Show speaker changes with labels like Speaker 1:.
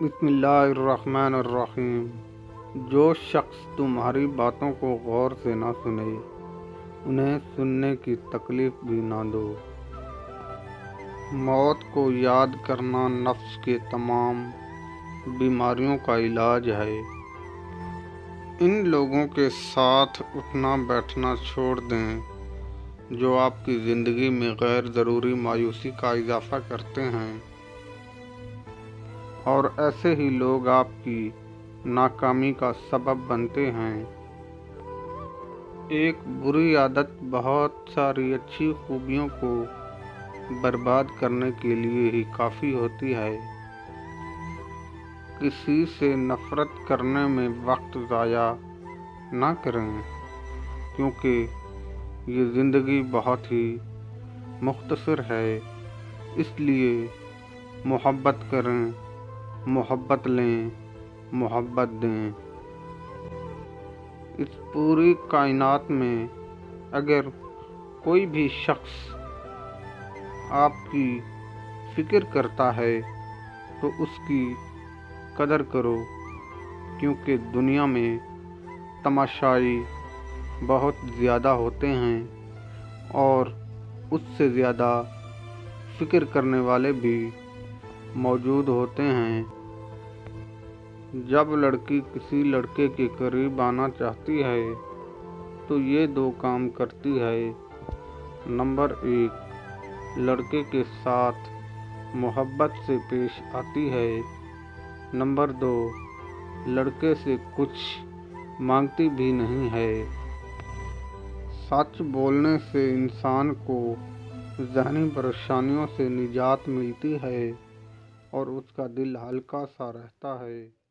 Speaker 1: بسم اللہ الرحمن الرحیم۔ جو شخص تمہاری باتوں کو غور سے نہ سنے، انہیں سننے کی تکلیف بھی نہ دو۔ موت کو یاد کرنا نفس کے تمام بیماریوں کا علاج ہے۔ ان لوگوں کے ساتھ اٹھنا بیٹھنا چھوڑ دیں جو آپ کی زندگی میں غیر ضروری مایوسی کا اضافہ کرتے ہیں، اور ایسے ہی لوگ آپ کی ناکامی کا سبب بنتے ہیں۔ ایک بری عادت بہت ساری اچھی خوبیوں کو برباد کرنے کے لیے ہی کافی ہوتی ہے۔ کسی سے نفرت کرنے میں وقت ضائع نہ کریں، کیونکہ یہ زندگی بہت ہی مختصر ہے۔ اس لیے محبت کریں، محبت لیں، محبت دیں۔ اس پوری کائنات میں اگر کوئی بھی شخص آپ کی فکر کرتا ہے تو اس کی قدر کرو، کیونکہ دنیا میں تماشائی بہت زیادہ ہوتے ہیں اور اس سے زیادہ فکر کرنے والے بھی موجود ہوتے ہیں۔ جب لڑکی کسی لڑکے کے قریب آنا چاہتی ہے تو یہ دو کام کرتی ہے۔ نمبر 1، لڑکے کے ساتھ محبت سے پیش آتی ہے۔ نمبر 2، لڑکے سے کچھ مانگتی بھی نہیں ہے۔ سچ بولنے سے انسان کو ذہنی پریشانیوں سے نجات ملتی ہے اور اس کا دل ہلکا سا رہتا ہے۔